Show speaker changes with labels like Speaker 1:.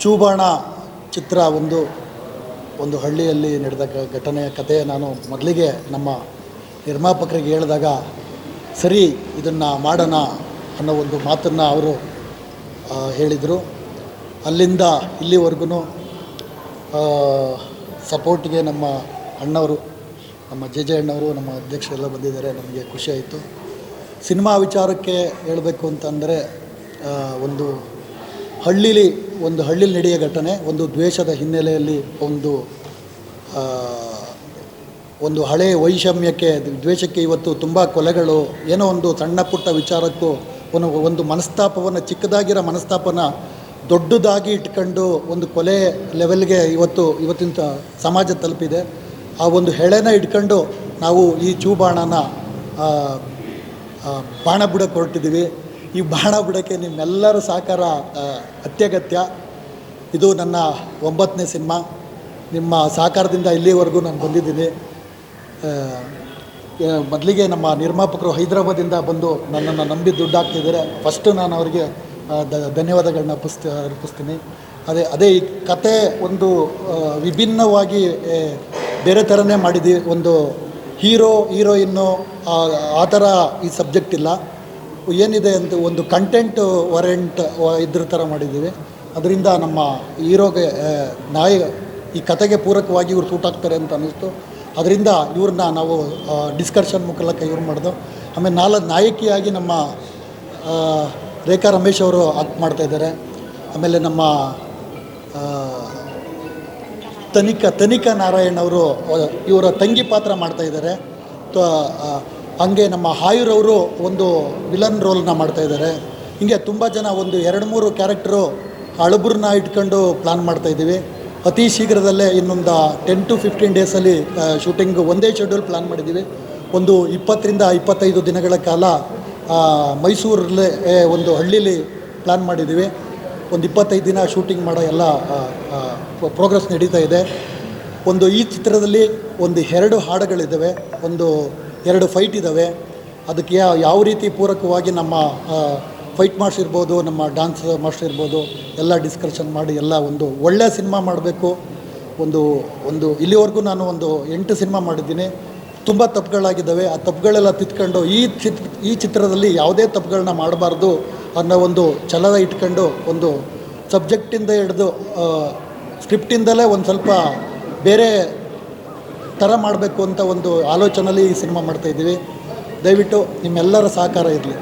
Speaker 1: ಚೂಬಾಣ ಚಿತ್ರ ಒಂದು ಹಳ್ಳಿಯಲ್ಲಿ ನಡೆದ ಘಟನೆಯ ಕಥೆ ನಾನು ಮೊದಲಿಗೆ ನಮ್ಮ ನಿರ್ಮಾಪಕರಿಗೆ ಹೇಳಿದಾಗ ಸರಿ ಇದನ್ನು ಮಾಡೋಣ ಅನ್ನೋ ಒಂದು ಮಾತನ್ನು ಅವರು ಹೇಳಿದರು. ಅಲ್ಲಿಂದ ಇಲ್ಲಿವರೆಗೂ ಸಪೋರ್ಟ್ಗೆ ನಮ್ಮ ಅಣ್ಣವರು, ನಮ್ಮ ಜೆ ಅಣ್ಣವರು, ನಮ್ಮ ಅಧ್ಯಕ್ಷರೆಲ್ಲ ಬಂದಿದ್ದಾರೆ. ನಮಗೆ ಖುಷಿ ಆಯಿತು. ಸಿನಿಮಾ ವಿಚಾರಕ್ಕೆ ಹೇಳಬೇಕು ಅಂತಂದರೆ ಒಂದು ಹಳ್ಳಿಲಿ ನಡೆಯೋ ಘಟನೆ, ಒಂದು ದ್ವೇಷದ ಹಿನ್ನೆಲೆಯಲ್ಲಿ ಒಂದು ಹಳೆಯ ವೈಷಮ್ಯಕ್ಕೆ, ದ್ವೇಷಕ್ಕೆ ಇವತ್ತು ತುಂಬ ಕೊಲೆಗಳು, ಏನೋ ಒಂದು ಸಣ್ಣ ಪುಟ್ಟ ವಿಚಾರಕ್ಕೂ ಒಂದು ಮನಸ್ತಾಪವನ್ನು, ಚಿಕ್ಕದಾಗಿರೋ ಮನಸ್ತಾಪನ ದೊಡ್ಡದಾಗಿ ಇಟ್ಕೊಂಡು ಒಂದು ಕೊಲೆ ಲೆವೆಲ್ಗೆ ಇವತ್ತಿನ ಸಮಾಜ ತಲುಪಿದೆ. ಆ ಒಂದು ಹೆಳೆನ ಇಟ್ಕೊಂಡು ನಾವು ಈ ಚೂಬಾಣನ ಬಾಣ ಬಿಡೋಕ್ಕೆ ಹೊರಟಿದ್ದೀವಿ. ಈ ಬಾಣ ಬಿಡೋಕ್ಕೆ ನಿಮ್ಮೆಲ್ಲರ ಸಹಕಾರ ಅತ್ಯಗತ್ಯ. ಇದು ನನ್ನ 9ನೇ ಸಿನಿಮಾ. ನಿಮ್ಮ ಸಹಕಾರದಿಂದ ಇಲ್ಲಿವರೆಗೂ ನಾನು ಬಂದಿದ್ದೀನಿ. ಮೊದಲಿಗೆ ನಮ್ಮ ನಿರ್ಮಾಪಕರು ಹೈದರಾಬಾದಿಂದ ಬಂದು ನನ್ನನ್ನು ನಂಬಿ ದುಡ್ಡು ಹಾಕ್ತಿದ್ದಾರೆ. ಫಸ್ಟು ನಾನು ಅವರಿಗೆ ಧನ್ಯವಾದಗಳನ್ನ ಅರ್ಪಿಸ್ತೀನಿ. ಅದೇ ಈ ಕತೆ ಒಂದು ವಿಭಿನ್ನವಾಗಿ ಬೇರೆ ಥರನೇ ಮಾಡಿದ್ದೀವಿ. ಒಂದು ಹೀರೋಯಿನ್ನು ಆ ಥರ ಈ ಸಬ್ಜೆಕ್ಟ್ ಇಲ್ಲ. ಏನಿದೆ ಅಂತ ಒಂದು ಕಂಟೆಂಟ್ ವಾರೆಂಟ್ ಇದ್ರ ಥರ ಮಾಡಿದ್ದೀವಿ. ಅದರಿಂದ ನಮ್ಮ ಹೀರೋಗೆ ಈ ಕತೆಗೆ ಪೂರಕವಾಗಿ ಇವ್ರು ಸೂಟ್ ಆಗ್ತಾರೆ ಅಂತ ಅನ್ನಿಸ್ತು. ಅದರಿಂದ ಇವ್ರನ್ನ ನಾವು ಡಿಸ್ಕಷನ್ ಮುಖಾಂತರ ಇವ್ರು ಮಾಡಿದ್ರು. ಆಮೇಲೆ ನಾಯಕಿಯಾಗಿ ನಮ್ಮ ರೇಖಾ ರಮೇಶ್ ಅವರು ಆಕ್ಟ್ ಮಾಡ್ತಾಯಿದ್ದಾರೆ. ಆಮೇಲೆ ನಮ್ಮ ತನಿಕಾ ನಾರಾಯಣ್ ಅವರು ಇವರ ತಂಗಿ ಪಾತ್ರ ಮಾಡ್ತಾಯಿದ್ದಾರೆ. ಹಂಗೆ ನಮ್ಮ ಆಯುರವರು ಒಂದು ವಿಲನ್ ರೋಲ್ನ ಮಾಡ್ತಾಯಿದ್ದಾರೆ. ಹೀಗೆ ತುಂಬ ಜನ ಒಂದು 2-3 ಕ್ಯಾರೆಕ್ಟರು ಹಳಬ್ರನ್ನ ಇಟ್ಕೊಂಡು ಪ್ಲ್ಯಾನ್ ಮಾಡ್ತಾಯಿದ್ದೀವಿ. ಅತಿ ಶೀಘ್ರದಲ್ಲೇ ಇನ್ನೊಂದು 10 to 15 ಡೇಸಲ್ಲಿ ಶೂಟಿಂಗ್ ಒಂದೇ ಶೆಡ್ಯೂಲ್ ಪ್ಲ್ಯಾನ್ ಮಾಡಿದ್ದೀವಿ. ಒಂದು 20ರಿಂದ 25 ದಿನಗಳ ಕಾಲ ಮೈಸೂರಲ್ಲೇ ಒಂದು ಹಳ್ಳೀಲಿ ಪ್ಲ್ಯಾನ್ ಮಾಡಿದ್ದೀವಿ. ಒಂದು 25 ದಿನ ಶೂಟಿಂಗ್ ಮಾಡೋ ಎಲ್ಲ ಪ್ರೋಗ್ರೆಸ್ ನಡೀತಾ ಇದೆ. ಈ ಚಿತ್ರದಲ್ಲಿ 2 ಹಾಡುಗಳಿದ್ದಾವೆ, 2 ಫೈಟ್ ಇದ್ದಾವೆ. ಅದಕ್ಕೆ ಯಾವ ರೀತಿ ಪೂರಕವಾಗಿ ನಮ್ಮ ಫೈಟ್ ಮಾಸ್ಟರ್ ಇರ್ಬೋದು, ನಮ್ಮ ಡ್ಯಾನ್ಸ್ ಮಾಸ್ಟರ್ ಇರ್ಬೋದು, ಎಲ್ಲ ಡಿಸ್ಕಷನ್ ಮಾಡಿ ಎಲ್ಲ ಒಂದು ಒಳ್ಳೆಯ ಸಿನಿಮಾ ಮಾಡಬೇಕು. ಇಲ್ಲಿವರೆಗೂ ನಾನು 8 ಸಿನಿಮಾ ಮಾಡಿದ್ದೀನಿ. ತುಂಬ ತಪ್ಪುಗಳಾಗಿದ್ದಾವೆ. ಆ ತಪ್ಪುಗಳೆಲ್ಲ ತಿದ್ಕೊಂಡು ಈ ಚಿತ್ರದಲ್ಲಿ ಯಾವುದೇ ತಪ್ಪುಗಳನ್ನ ಮಾಡಬಾರ್ದು ಅನ್ನೋ ಒಂದು ಛಲದ ಇಟ್ಕೊಂಡು ಒಂದು ಸಬ್ಜೆಕ್ಟಿಂದ ಹಿಡಿದು ಸ್ಕ್ರಿಪ್ಟಿಂದಲೇ ಒಂದು ಸ್ವಲ್ಪ ಬೇರೆ ಥರ ಮಾಡಬೇಕು ಅಂತ ಒಂದು ಆಲೋಚನೆಯಲ್ಲಿ ಈ ಸಿನಿಮಾ ಮಾಡ್ತಾಯಿದ್ದೀವಿ. ದಯವಿಟ್ಟು ನಿಮ್ಮೆಲ್ಲರ ಸಹಕಾರ ಇರಲಿ.